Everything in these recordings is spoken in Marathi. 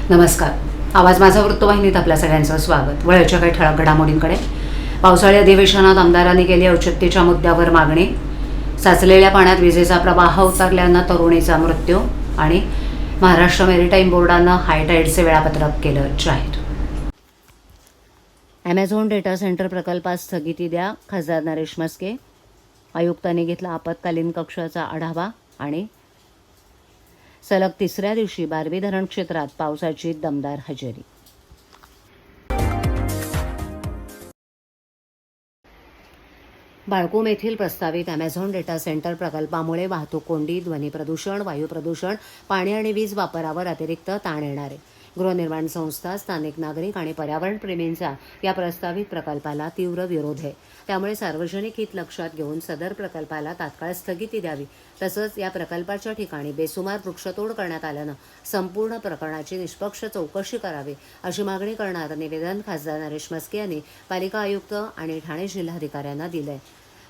नमस्कार. आवाज माझा वृत्तवाहिनीत आपल्या सगळ्यांचं स्वागत. वळच्या काही ठळक घडामोडींकडे. पावसाळी अधिवेशनात आमदारांनी केली औचित्याच्या मुद्द्यावर मागणी. साचलेल्या पाण्यात विजेचा प्रवाह उतरल्यानं तरुणीचा मृत्यू. आणि महाराष्ट्र मेरीटाईम बोर्डानं हायटाईडचे वेळापत्रक केलं जाहीर. ॲमेझॉन डेटा सेंटर प्रकल्पात स्थगिती द्या, खासदार नरेश म्हस्के. आयुक्तांनी घेतला आपत्कालीन कक्षाचा आढावा. आणि सलग तिसऱ्या दिवशी बारवी धरण क्षेत्रात पावसाची दमदार हजेरी. बाळकूम येथील प्रस्तावित ॲमेझॉन डेटा सेंटर प्रकल्पामुळे वाहतूक कोंडी, ध्वनी प्रदूषण, वायू प्रदूषण, पाणी आणि वीज वापरावर अतिरिक्त ताण येणार आहे. गृहनिर्माण संस्था, स्थानिक नागरिक आणि पर्यावरणप्रेमींचा या प्रस्तावित प्रकल्पाला तीव्र विरोध आहे. त्यामुळे सार्वजनिक हित लक्षात घेऊन सदर प्रकल्पाला तात्काळ स्थगिती द्यावी. तसंच या प्रकल्पाच्या ठिकाणी बेसुमार वृक्षतोड करण्यात आल्यानं संपूर्ण प्रकरणाची निष्पक्ष चौकशी करावी अशी मागणी करणारं निवेदन खासदार नरेश म्हस्के यांनी पालिका आयुक्त आणि ठाणे जिल्हाधिकाऱ्यांना दिलंय.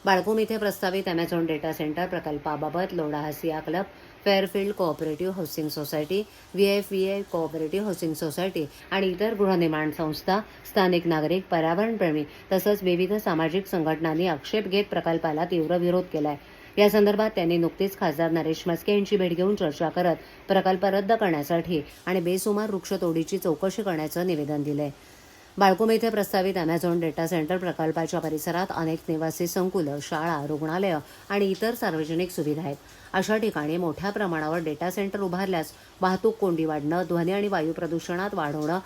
बाळकूम इथे प्रस्तावित ॲमेझॉन डेटा सेंटर प्रकल्पाबाबत लोढा हसिया club, Fairfield cooperative housing society, VFVA cooperative housing society आणि इतर गृहनिर्माण संस्था, स्थानिक नागरिक, पर्यावरणप्रेमी तसंच विविध सामाजिक संघटनांनी आक्षेप घेत प्रकल्पाला तीव्र विरोध केलाय. या संदर्भात त्यांनी नुकतीच खासदार नरेश म्हस्के यांची भेट घेऊन चर्चा करत प्रकल्प रद्द करण्यासाठी आणि बेसुमार वृक्षतोडीची चौकशी करण्याचं निवेदन दिलंय. बाळकूम येथे प्रस्तावित ॲमेझॉन डेटा सेंटर प्रकल्पाच्या परिसरात अनेक निवासी संकुलं, शाळा, रुग्णालयं आणि इतर सार्वजनिक सुविधा आहेत. अशा ठिकाणी मोठ्या प्रमाणावर डेटा सेंटर उभारल्यास वाहतूक कोंडी वाढणं, ध्वनी आणि वायू प्रदूषणात वाढ होणं,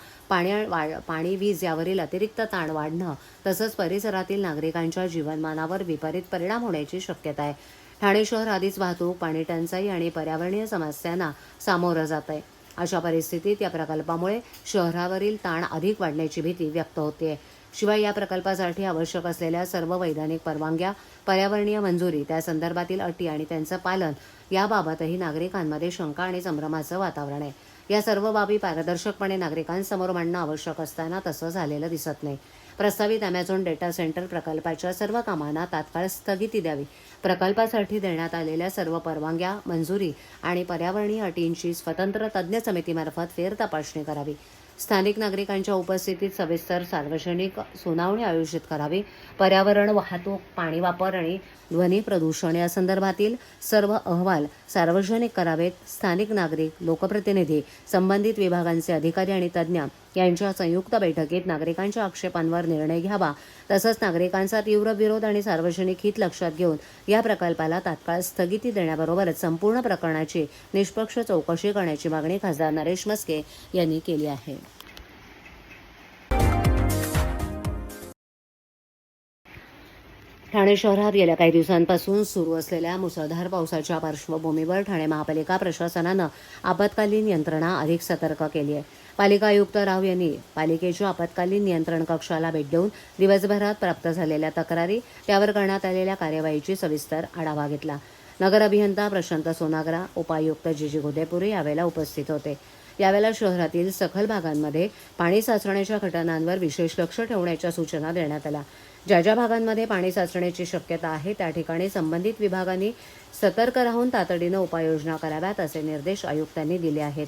पाणी वीज यावरील अतिरिक्त ताण वाढणं तसंच परिसरातील नागरिकांच्या जीवनमानावर विपरीत परिणाम होण्याची शक्यता आहे. ठाणे शहर आधीच वाहतूक, पाणी टंचाई आणि पर्यावरणीय समस्यांना सामोरं जात आहे. अशा परिस्थितीत या प्रकल्पामुळे शहरावरील ताण अधिक वाढण्याची भीती व्यक्त होते. शिवाय या प्रकल्पासाठी आवश्यक असलेल्या सर्व वैधानिक परवानग्या, पर्यावरणीय मंजुरी, त्या संदर्भातील अटी आणि त्यांचं पालन याबाबतही नागरिकांमध्ये शंका आणि संभ्रमाचं वातावरण आहे. या सर्व बाबी पारदर्शकपणे नागरिकांसमोर मांडणं आवश्यक असताना तसं झालेलं दिसत नाही. प्रस्तावित ॲमेझॉन डेटा सेंटर प्रकल्पाच्या सर्व कामांना तात्काळ स्थगिती द्यावी. प्रकल्पासाठी देण्यात आलेल्या सर्व परवानग्या, मंजुरी आणि पर्यावरणीय अटींची स्वतंत्र तज्ज्ञ समितीमार्फत फेरतपासणी करावी. स्थानिक नागरिकांच्या उपस्थितीत सविस्तर सार्वजनिक सुनावणी आयोजित करावी. पर्यावरण, वाहतूक, पाणी वापर आणि ध्वनी प्रदूषण या संदर्भातील सर्व अहवाल सार्वजनिक करावेत. स्थानिक नागरिक, लोकप्रतिनिधी, संबंधित विभागांचे अधिकारी आणि तज्ज्ञ यांच्या संयुक्त बैठकीत नागरिकांच्या आक्षेपांवर निर्णय घ्यावा. तसंच नागरिकांचा तीव्र विरोध आणि सार्वजनिक हित लक्षात घेऊन या प्रकल्पाला तात्काळ स्थगिती देण्याबरोबरच संपूर्ण प्रकरणाची निष्पक्ष चौकशी करण्याची मागणी खासदार नरेश म्हस्के यांनी केली आहे. ठाणे शहरात गेल्या काही दिवसांपासून सुरू असलेल्या मुसळधार पावसाच्या पार्श्वभूमीवर ठाणे महापालिका प्रशासनानं आपत्कालीन यंत्रणा अधिक सतर्क केली आहे. पालिका आयुक्त राव यांनी पालिकेच्या आपत्कालीन नियंत्रण कक्षाला भेट देऊन दिवसभरात प्राप्त झालेल्या तक्रारी, त्यावर करण्यात आलेल्या कार्यवाहीची सविस्तर आढावा घेतला. नगर अभियंता प्रशांत सोनाग्रा, उपायुक्त जीजी गोदेपुरे यावेळेला उपस्थित होते. यावेळेला शहरातील सखल भागांमध्ये पाणी साचण्याच्या घटनांवर विशेष लक्ष ठेवण्याच्या सूचना देण्यात आल्या. ज्या ज्या भागांमध्ये पाणी साचण्याची शक्यता आहे त्या ठिकाणी संबंधित विभागांनी सतर्क राहून तातडीनं उपाययोजना कराव्यात असे निर्देश आयुक्तांनी दिले आहेत.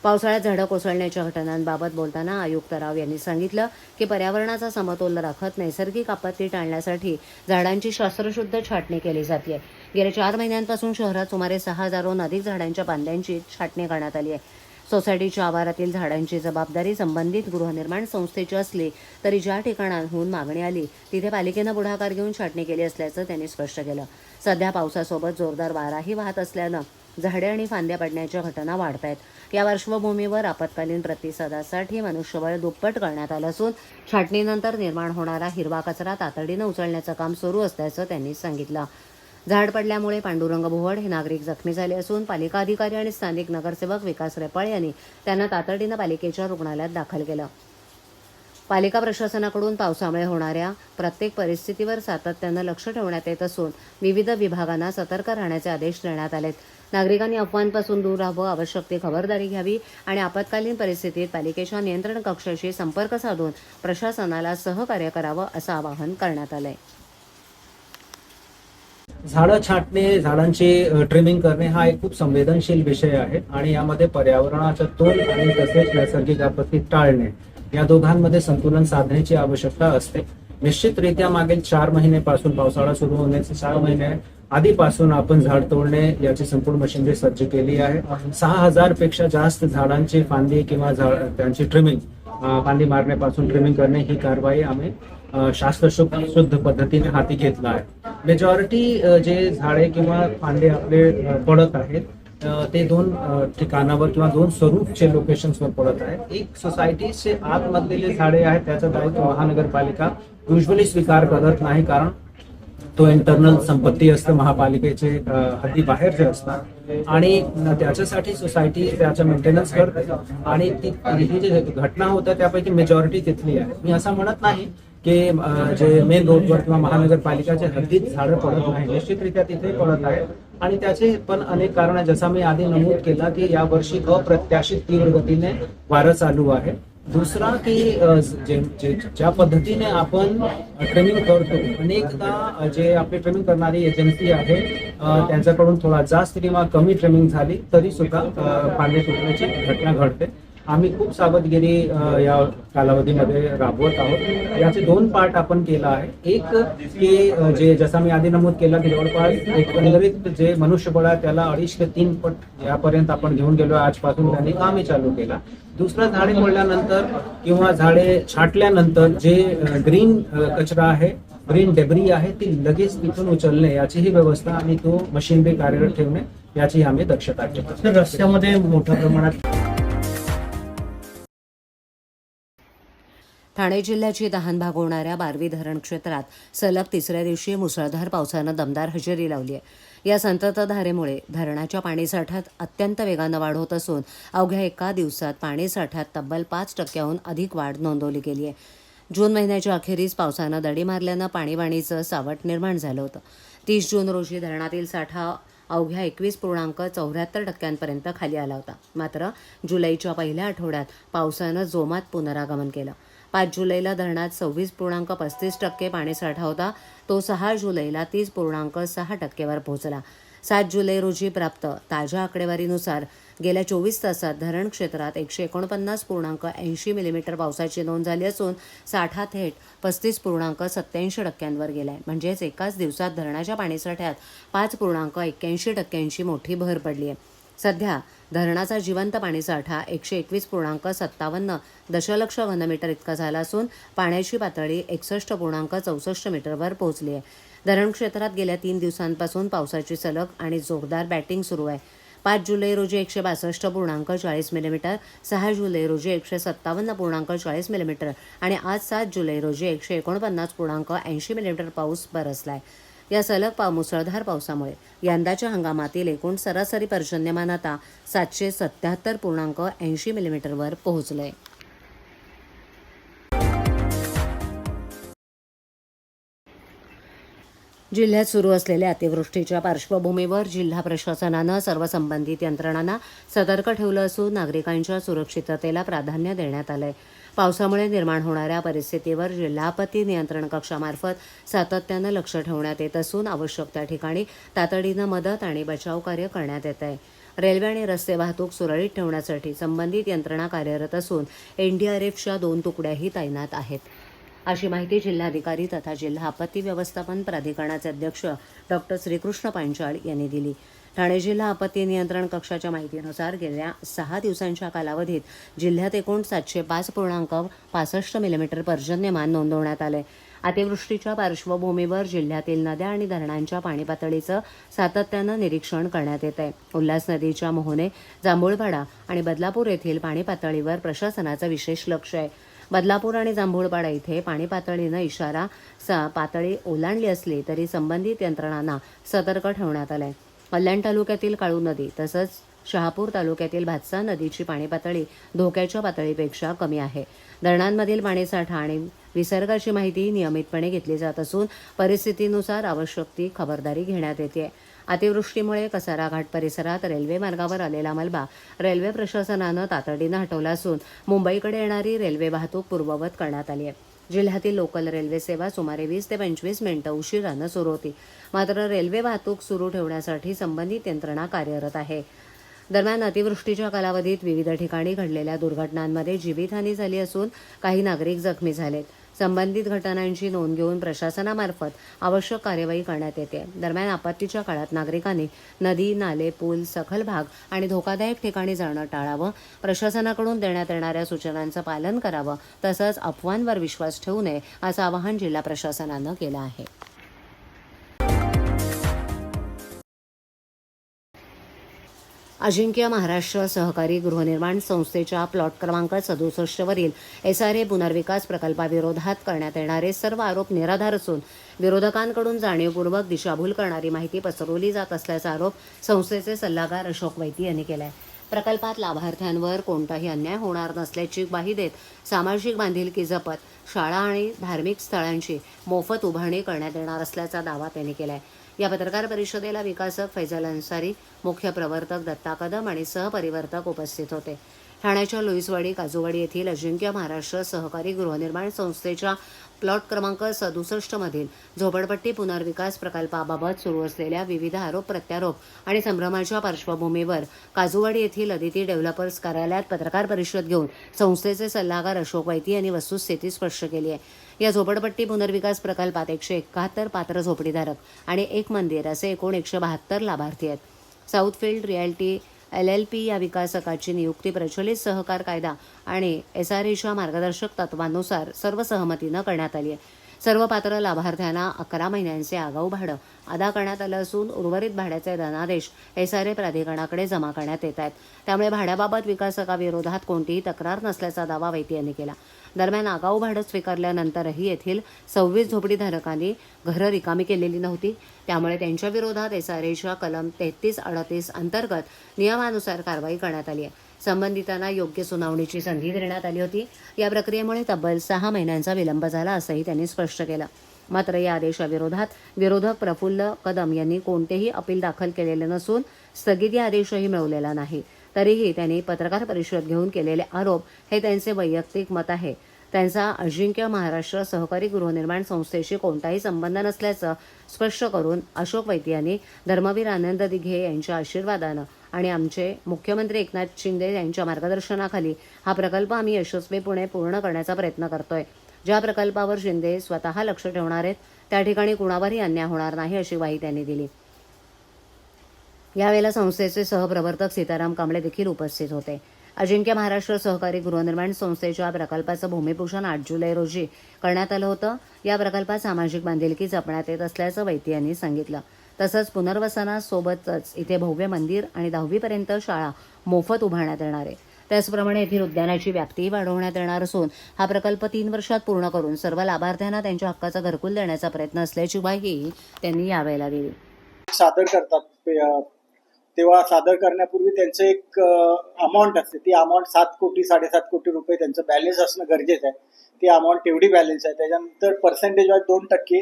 पावसाळ्यात झाडं कोसळण्याच्या घटनांबाबत बोलताना आयुक्त राव यांनी सांगितलं की पर्यावरणाचा समतोल राखत नैसर्गिक आपत्ती टाळण्यासाठी झाडांची शास्त्रशुद्ध छाटणी केली जाते. गेल्या 4 महिन्यांपासून शहरात सुमारे 6,000हून अधिक झाडांच्या फांद्यांची छाटणी करण्यात आली आहे. सोसायटीच्या आवारातील झाडांची जबाबदारी संबंधित गृहनिर्माण संस्थेची असली तरी ज्या ठिकाणाहून मागणी आली तिथे पालिकेनं पुढाकार घेऊन छाटणी केली असल्याचं त्यांनी स्पष्ट केलं. सध्या पावसासोबत जोरदार वाराही वाहत असल्यानं झाडे आणि फांद्या पडण्याच्या घटना वाढत आहेत. या पार्श्वभूमीवर आपत्कालीन प्रतिसादासाठी मनुष्यबळ दुप्पट करण्यात आलं असून छाटणीनंतर निर्माण होणारा हिरवा कचरा तातडीनं उचलण्याचं काम सुरू असल्याचं त्यांनी सांगितलं. झाड पडल्यामुळे पांडुरंग भोवड हे नागरिक जखमी झाले असून पालिका अधिकारी आणि स्थानिक नगरसेवक विकास रेपाळ यांनी त्यांना तातडीनं पालिकेच्या रुग्णालयात दाखल केलं. पालिका प्रशासनाकडून पावसामुळे होणाऱ्या प्रत्येक परिस्थितीवर सातत्यानं लक्ष ठेवण्यात येत असून विविध विभागांना सतर्क राहण्याचे आदेश देण्यात आलेत. नागरिकांनी अफवांपासून दूर राहावं, आवश्यक ती खबरदारी घ्यावी आणि आपत्कालीन परिस्थितीत पालिकेच्या नियंत्रण कक्षाशी संपर्क साधून प्रशासनाला सहकार्य करावं असं आवाहन करण्यात आलंय. झाडं छाटणे, झाडांची ट्रिमिंग करणे हा एक खूप संवेदनशील विषय आहे आणि यामध्ये पर्यावरणाचा तोल आणि तसेच नैसर्गिक आपत्ती टाळणे या दोघांमध्ये संतुलन साधण्याची आवश्यकता असते. निश्चितरित्या मागील 4 महिन्यापासून पावसाळा सुरू होण्याचे 4 महिने आधीपासून आपण झाड तोडणे याची संपूर्ण मशिनरी सज्ज केली आहे. 6,000 पेक्षा जास्त झाडांची फांदी किंवा त्यांची ट्रिमिंग, फांदी मारण्यापासून ट्रिमिंग करणे ही कारवाई आम्ही शास्त्रशुद्ध पद्धतीने हाती घेतला आहे. मेजॉरिटी जे झाडे किंवा फांदे आपले पडत आहेत ते 2 ठिकाणावर किंवा 2 स्वरूपचे लोकेशन्सवर पडत आहेत. एक सोसायटीचे आतमधले झाडे आहेत त्याचं दायित्व महानगरपालिका युजली स्वीकार करत नाही, कारण तो इंटरनल संपत्ती असते महापालिकेचे हद्दी बाहेरचे असतात आणि त्याच्यासाठी सोसायटी त्याचं मेंटेनन्स करते आणि ही जी घटना होत्या त्यापैकी मेजॉरिटी तिथली आहे. मी असं म्हणत नाही की जे मेन रोडवर किंवा महानगरपालिकाच्या हद्दीत झाडं पडत नाही, निश्चितरित्या तिथे पडत आहे आणि त्याचे पण अनेक कारण आहे. जसं मी आधी नमूद केला की यावर्षी अप्रत्याशित तीव्र गतीने वारं चालू आहे. दुसरा की ज्या पद्धतीने आपण ट्रेनिंग करतो, अनेकदा जे आपली ट्रेनिंग करणारी एजन्सी आहे त्यांच्याकडून थोडा जास्त किंवा कमी ट्रेनिंग झाली तरी सुद्धा फांदे तुटण्याची घटना घडते. आम्ही खूप सावधगिरी या कालावधीमध्ये राबवत आहोत. याचे 2 पार्ट आपण केला आहे. एक की जे जसं मी आधी नमूद केलं की जवळपास एकंदरीत जे मनुष्यबळ आहे त्याला 2.5 ते 3 पट यापर्यंत आपण घेऊन गेलो. आजपासून त्यांनी कामही चालू केला. दुसरं, झाडे तोडल्यानंतर किंवा झाडे छाटल्यानंतर जे ग्रीन कचरा आहे, ग्रीन डेब्री आहे, ती लगेच तिथून उचलणे याचीही व्यवस्था आणि तो मशिनरी कार्यरत ठेवणे याची आम्ही दक्षता घेतो. रस्त्यामध्ये मोठ्या प्रमाणात ठाणे जिल्ह्याची तहान भागवणाऱ्या बारवी धरण क्षेत्रात सलग 3ऱ्या दिवशी मुसळधार पावसानं दमदार हजेरी लावली आहे. या संततधारेमुळे धरणाच्या पाणीसाठ्यात अत्यंत वेगानं वाढ होत असून अवघ्या एका दिवसात पाणीसाठ्यात तब्बल 5% अधिक वाढ नोंदवली गेली आहे. जून महिन्याच्या अखेरीस पावसानं दडी मारल्यानं पाणीवाणीचं सावट निर्माण झालं होतं. 30 जून रोजी धरणातील साठा अवघ्या 21.74% खाली आला होता. मात्र जुलैच्या पहिल्या आठवड्यात पावसानं जोमात पुनरागमन केलं. 5 जुलैला धरणात 26.35% पाणीसाठा होता. तो 6 जुलैला 30.6% पोहोचला. 7 जुलै रोजी प्राप्त ताज्या आकडेवारीनुसार गेल्या 24 तासात धरण क्षेत्रात 149.80 मिलीमीटर पावसाची नोंद झाली असून साठा थेट 35.87% गेलाय. म्हणजेच एकाच दिवसात धरणाच्या पाणीसाठ्यात 5.81% मोठी भर पडली आहे. सध्या धरणाचा जिवंत पाणीसाठा 121.57 दशलक्ष घनमीटर इतका झाला असून पाण्याची पातळी 61.64 मीटरवर पोहोचली आहे. धरण क्षेत्रात गेल्या 3 दिवसांपासून पावसाची सलग आणि जोरदार बॅटिंग सुरू आहे. 5 जुलै रोजी 162.40 मिलीमीटर, 6 जुलै रोजी 157.40 मिलीमीटर आणि आज 7 जुलै रोजी 149.80 मिलीमीटर पाऊस बरसलाय. या सलग मुसळधार पावसामुळे यंदाच्या हंगामातील एकूण सरासरी पर्जन्यमान आता 777.80 मिलीमीटरवर पोहोचलंय. जिल्ह्यात सुरू असलेल्या अतिवृष्टीच्या पार्श्वभूमीवर जिल्हा प्रशासनानं सर्व संबंधित यंत्रणांना सतर्क ठेवलं असून नागरिकांच्या सुरक्षिततेला प्राधान्य देण्यात आलंय. पावसामुळे निर्माण होणाऱ्या परिस्थितीवर जिल्हा आपत्ती नियंत्रण कक्षामार्फत सातत्यानं लक्ष ठेवण्यात येत असून आवश्यक त्या ठिकाणी तातडीनं मदत आणि बचाव कार्य करण्यात येत आहे. रेल्वे आणि रस्ते वाहतूक सुरळीत ठेवण्यासाठी संबंधित यंत्रणा कार्यरत असून एनडीआरएफच्या 2 तुकड्याही तैनात आहेत, अशी माहिती जिल्हाधिकारी तथा जिल्हा आपत्ती व्यवस्थापन प्राधिकरणाचे अध्यक्ष डॉक्टर श्रीकृष्ण पांचाळ यांनी दिली. ठाणे जिल्हा आपत्ती नियंत्रण कक्षाच्या माहितीनुसार गेल्या 6 दिवसांच्या कालावधीत जिल्ह्यात एकूण 705.65 मिलीमीटर पर्जन्यमान नोंदवण्यात आले. अतिवृष्टीच्या पार्श्वभूमीवर जिल्ह्यातील नद्या आणि धरणांच्या पाणी पातळीचं सातत्यानं निरीक्षण करण्यात येत आहे. उल्हास नदीच्या मोहने, जांभूळपाडा आणि बदलापूर येथील पाणी पातळीवर प्रशासनाचं विशेष लक्ष आहे. बदलापूर आणि जांभूळपाडा इथे पाणी पातळीनं इशारा पातळी ओलांडली असली तरी संबंधित यंत्रणांना सतर्क ठेवण्यात आलंय. कल्याण तालुक्यातील काळू नदी तसंच शहापूर तालुक्यातील भातसा नदीची पाणी पातळी धोक्याच्या पातळीपेक्षा कमी आहे. धरणांमधील पाणीसाठा आणि विसर्गाची माहिती नियमितपणे घेतली जात असून परिस्थितीनुसार आवश्यक ती खबरदारी घेण्यात येते. अतिवृष्टीमुळे कसारा घाट परिसरात रेल्वे मार्गावर आलेला मलबा रेल्वे प्रशासनानं तातडीनं हटवला असून मुंबईकडे येणारी रेल्वे वाहतूक पूर्ववत करण्यात आली आहे. जिल्ह्यातील लोकल रेल्वे सेवा सुमारे 20 ते 25 मिनिटं उशिरानं सुरू होती. मात्र रेल्वे वाहतूक सुरू ठेवण्यासाठी संबंधित यंत्रणा कार्यरत आहे. दरम्यान अतिवृष्टीच्या कालावधीत विविध ठिकाणी घडलेल्या दुर्घटनांमध्ये जीवितहानी झाली असून काही नागरिक जखमी झालेत. संबंधित घटनांची नोंद घेऊन प्रशासनामार्फत आवश्यक कार्यवाही करण्यात येते. दरम्यान आपत्तीच्या काळात नागरिकांनी नदी, नाले, पूल, सखल भाग आणि धोकादायक ठिकाणी जाणं टाळावं, प्रशासनाकडून देण्यात येणाऱ्या सूचनांचं पालन करावं, तसंच अफवांवर विश्वास ठेवू नये असं आवाहन जिल्हा प्रशासनानं केलं आहे. अजिंक्य महाराष्ट्र सहकारी गृहनिर्माण संस्थेच्या प्लॉट क्रमांक 67 वरील SRA पुनर्विकास प्रकल्पाविरोधात करण्यात येणारे सर्व आरोप निराधार असून विरोधकांकडून जाणीवपूर्वक दिशाभूल करणारी माहिती पसरवली जात असल्याचा आरोप संस्थेचे सल्लागार अशोक वैती यांनी केला आहे. प्रकल्पात लाभार्थ्यांवर कोणताही अन्याय होणार नसल्याची ग्वाही देत सामाजिक बांधिलकी जपत शाळा आणि धार्मिक स्थळांची मोफत उभारणी करण्यात येणार असल्याचा दावा त्यांनी केला आहे. या पत्रकार परिषदेला विकासक फैजल अन्सारी, मुख्य प्रवर्तक दत्ता कदम आणि सहपरिवर्तक उपस्थित होते. ठाण्याच्या लुईसवाडी काजूवाडी येथील अजिंक्य महाराष्ट्र सहकारी गृहनिर्माण संस्थेच्या प्लॉट क्रमांक 67 मधील झोपडपट्टी पुनर्विकास प्रकल्पाबाबत सुरू असलेल्या विविध आरोप प्रत्यारोप आणि संभ्रमाच्या पार्श्वभूमीवर काजूवाडी येथील अदिती डेव्हलपर्स कार्यालयात पत्रकार परिषद घेऊन संस्थेचे सल्लागार अशोक वैती यांनी वस्तुस्थिती स्पष्ट केली आहे. या झोपडपट्टी पुनर्विकास प्रकल्पात 171 पात्र झोपडीधारक आणि एक मंदिर असे एकूण 172 लाभार्थी आहेत. साऊथफील्ड रिअल्टी LLP या विकासकाची नियुक्ती प्रचलित सहकार कायदा आणि SRAच्या मार्गदर्शक तत्वांनुसार सर्वसहमतीनं करण्यात आली आहे. सर्व पात्र लाभार्थ्यांना 11 महिन्यांचे आगाऊ भाडं अदा करण्यात आलं असून उर्वरित भाड्याचे धनादेश SRA प्राधिकरणाकडे जमा करण्यात येत आहेत. त्यामुळे भाड्याबाबत विकासकाविरोधात कोणतीही तक्रार नसल्याचा दावा वैती यांनी केला. दरम्यान आगाऊ भाडं स्वीकारल्यानंतरही येथील 26 झोपडीधारकांनी घरं रिकामी केलेली नव्हती. त्यामुळे त्यांच्या विरोधात SRAच्या कलम 33-38 अंतर्गत नियमानुसार कारवाई करण्यात आली आहे. संबंधितांना योग्य सुनावणीची संधी देण्यात आली होती. या प्रक्रियेमुळे तब्बल 6 महिन्यांचा विलंब झाला असंही त्यांनी स्पष्ट केलं. मात्र या आदेशाविरोधात विरोधक प्रफुल्ल कदम यांनी कोणतेही अपील दाखल केलेले नसून स्थगिती आदेशही मिळवलेला नाही. तरीही त्यांनी पत्रकार परिषद घेऊन केलेले आरोप हे त्यांचे वैयक्तिक मत आहे. त्यांचा अजिंक्य महाराष्ट्र सहकारी गृहनिर्माण संस्थेशी कोणताही संबंध नसल्याचं स्पष्ट करून अशोक वैती यांनी धर्मवीर आनंद दिघे यांच्या आशीर्वादानं आणि आमचे मुख्यमंत्री एकनाथ शिंदे यांच्या मार्गदर्शनाखाली हा प्रकल्प आम्ही यशस्वीपणे पूर्ण करण्याचा प्रयत्न करतोय. ज्या प्रकल्पावर शिंदे स्वतः लक्ष ठेवणार आहेत त्या ठिकाणी कुणावरही अन्याय होणार नाही अशी ग्वाही त्यांनी दिली. यावेळेला संस्थेचे सहप्रवर्तक सीताराम कांबळे देखील उपस्थित होते. अजिंक्य महाराष्ट्र सहकारी गृहनिर्माण संस्थेच्या प्रकल्पाचं भूमिपूजन 8 जुलै रोजी करण्यात आलं होतं. या प्रकल्पात सामाजिक बांधिलकी जपण्यात येत असल्याचं वैती यांनी सांगितलं. तसंच पुनर्वसनासोबतच इथे भव्य मंदिर आणि 10वीपर्यंत शाळा मोफत उभारण्यात येणार आहे. त्याचप्रमाणे येथील उद्यानाची व्याप्तीही वाढवण्यात येणार असून हा प्रकल्प 3 वर्षात पूर्ण करून सर्व लाभार्थ्यांना त्यांच्या हक्काचं घरकुल देण्याचा प्रयत्न असल्याची ग्वाही त्यांनी यावेळेला दिली. सादर करतात तेव्हा सादर करण्यापूर्वी त्यांचं एक अमाऊंट असते. ती अमाऊंट 7 कोटी 7.5 कोटी रुपये त्यांचं बॅलन्स असणं गरजेचं आहे. ती अमाऊंट तेवढी बॅलन्स आहे. त्याच्यानंतर पर्सेंटेज वाईज 2%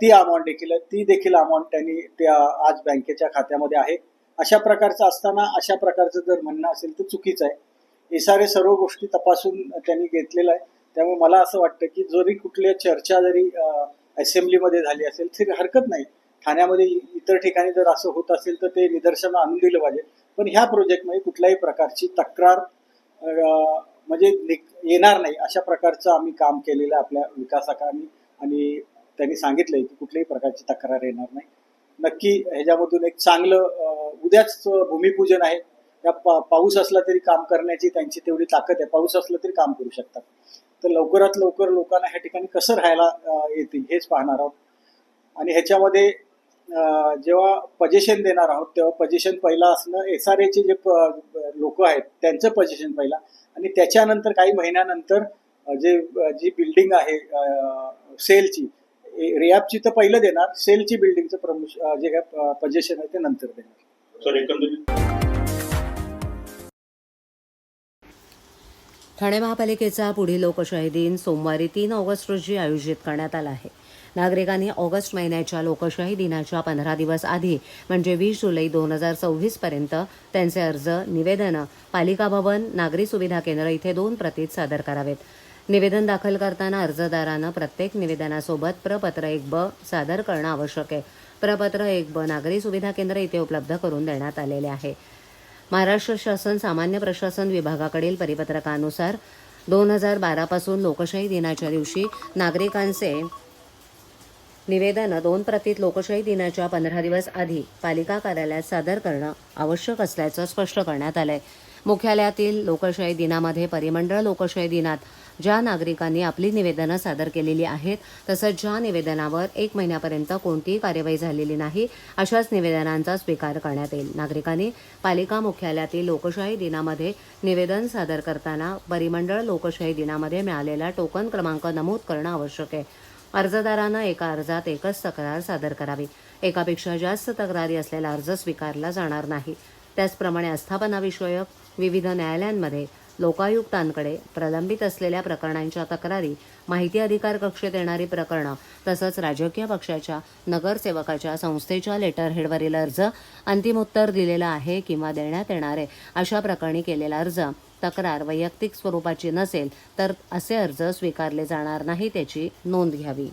ती अमाऊंट देखील अमाऊंट त्यांनी त्या आज बँकेच्या खात्यामध्ये आहे. अशा प्रकारचं असताना अशा प्रकारचं जर म्हणणं असेल तर चुकीचं आहे. SRA सर्व गोष्टी तपासून त्यांनी घेतलेलं आहे. त्यामुळे मला असं वाटतं की जरी कुठल्या चर्चा जरी असेंब्लीमध्ये झाली असेल तरी हरकत नाही. ठाण्यामध्ये इतर ठिकाणी जर असं होत असेल तर ते निदर्शनं आणून दिलं पाहिजे. पण ह्या प्रोजेक्टमध्ये कुठल्याही प्रकारची तक्रार म्हणजे येणार नाही अशा प्रकारचं आम्ही काम केलेलं आहे आपल्या विकासकांनी आणि त्यांनी सांगितलंय की कुठल्याही प्रकारची तक्रार येणार नाही. नक्की ह्याच्यामधून एक चांगलं उद्याच भूमिपूजन आहे. त्या पाऊस असला तरी काम करण्याची त्यांची तेवढी ताकद आहे. पाऊस असला तरी काम करू शकतात. तर लवकरात लवकर लोकांना ह्या ठिकाणी कसं राहायला येतील हेच पाहणार आहोत. आणि ह्याच्यामध्ये जेव्हा पजेशन देणार आहोत तेव्हा पजेशन पहिला असणं SRAचे जे लोक आहेत त्यांचं पजेशन पहिला आणि त्याच्यानंतर काही महिन्यानंतर जी बिल्डिंग आहे सेलची रियाबची तर पहिलं देणार. सेलची बिल्डिंगचं जे काय पजेशन आहे ते नंतर देणार. ठाणे महापालिकेचा पुढील लोकशाही दिन सोमवारी 3 ऑगस्ट रोजी आयोजित करण्यात आला आहे. नागरिकांनी ऑगस्ट महिन्याच्या लोकशाही दिनाच्या 15 दिवस आधी म्हणजे 20 जुलै 2024 पर्यंत त्यांचे अर्ज निवेदनं पालिका भवन नागरी सुविधा केंद्र इथे 2 प्रतीत सादर करावेत. निवेदन दाखल करताना अर्जदारानं प्रत्येक निवेदनासोबत प्रपत्र 1ब सादर करणं आवश्यक आहे. प्रपत्र 1ब नागरी सुविधा केंद्र इथे उपलब्ध करून देण्यात आलेले आहे. महाराष्ट्र शासन सामान्य प्रशासन विभागाकडील परिपत्रकानुसार 2012 पासून लोकशाही दिनाच्या दिवशी नागरिकांचे निवेदन 2 प्रतीत लोकशाही दिनाच्या 15 दिवस आधी पालिका कार्यालयात सादर करणं आवश्यक असल्याचं स्पष्ट करण्यात आलंय. मुख्यालयातील लोकशाही दिनामध्ये परिमंडळ लोकशाही दिनात ज्या नागरिकांनी आपली निवेदनं सादर केलेली आहेत तसंच ज्या निवेदनावर 1 महिन्यापर्यंत कोणतीही कार्यवाही झालेली नाही अशाच निवेदनांचा स्वीकार करण्यात येईल. नागरिकांनी पालिका मुख्यालयातील लोकशाही दिनामध्ये निवेदन सादर करताना परिमंडळ लोकशाही दिनामध्ये मिळालेला टोकन क्रमांक नमूद करणं आवश्यक आहे. अर्जदारानं एका अर्जात एकच तक्रार सादर करावी. एकापेक्षा जास्त तक्रारी असलेला अर्ज स्वीकारला जाणार नाही. त्याचप्रमाणे आस्थापनाविषयक विविध न्यायालयांमध्ये लोकायुक्तांकडे प्रलंबित असलेल्या प्रकरणांच्या तक्रारी, माहिती अधिकार कक्षेत येणारी प्रकरणं तसंच राजकीय पक्षाच्या, नगरसेवकाच्या, संस्थेच्या लेटरहेडवरील अर्ज अंतिम उत्तर दिलेलं आहे किंवा देण्यात येणार आहे अशा प्रकरणी केलेला अर्ज तक्रार वैयक्तिक स्वरूपाची नसेल तर असे अर्ज स्वीकारले जाणार नाही त्याची नोंद घ्यावी.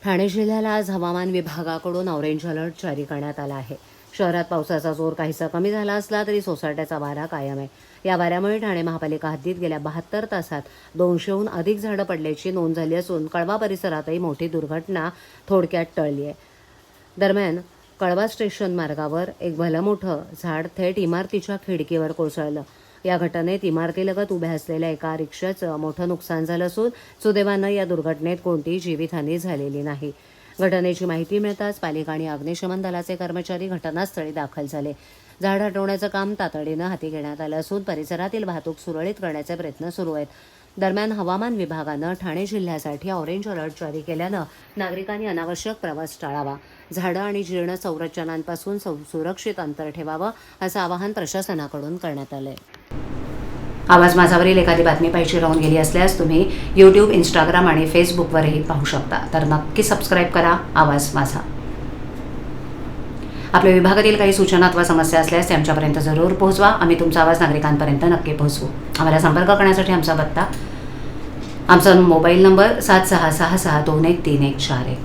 ठाणे जिल्ह्याला आज हवामान विभागाकडून ऑरेंज अलर्ट जारी करण्यात आला आहे. शहरात पावसाचा जोर काहीसा कमी झाला असला तरी सोसाट्याचा वारा कायम आहे. या वाऱ्यामुळे ठाणे महापालिका हद्दीत गेल्या 72 तासात 200हून अधिक झाडं पडल्याची नोंद झाली असून कळवा परिसरातही मोठी दुर्घटना थोडक्यात टळली आहे. दरम्यान कळवा स्टेशन मार्गावर एक भलं मोठं झाड थेट इमारतीच्या खिडकीवर कोसळलं. या घटनेत इमारतीलगत उभ्या असलेल्या एका रिक्षाचं मोठं नुकसान झालं असून सुदैवानं या दुर्घटनेत कोणतीही जीवितहानी झालेली नाही. घटनेची माहिती मिळताच पालिका आणि अग्निशमन दलाचे कर्मचारी घटनास्थळी दाखल झाले. झाड हटवण्याचं काम तातडीनं हाती घेण्यात आलं असून परिसरातील वाहतूक सुरळीत करण्याचे प्रयत्न सुरू आहेत. दरम्यान हवामान विभागानं ठाणे जिल्ह्यासाठी ऑरेंज अलर्ट जारी केल्यानं नागरिकांनी अनावश्यक प्रवास टाळावा, झाडं आणि जीर्ण संरचनांपासून सुरक्षित अंतर ठेवावं असं आवाहन प्रशासनाकडून करण्यात आलंय. आवाज माझावरील एखादी बातमी पाहिजे राहून गेली असल्यास तुम्ही यूट्यूब, इंस्टाग्राम आणि फेसबुकवरही पाहू शकता. तर नक्की सबस्क्राईब करा आवाज माझा. आपल्या विभागातील काही सूचना अथवा समस्या असल्यास ते आमच्यापर्यंत जरूर पोहोचवा. आम्ही तुमचा आवाज नागरिकांपर्यंत नक्की पोहोचवू. आम्हाला संपर्क करण्यासाठी आमचा पत्ता, आमचा मोबाईल नंबर 7666213141.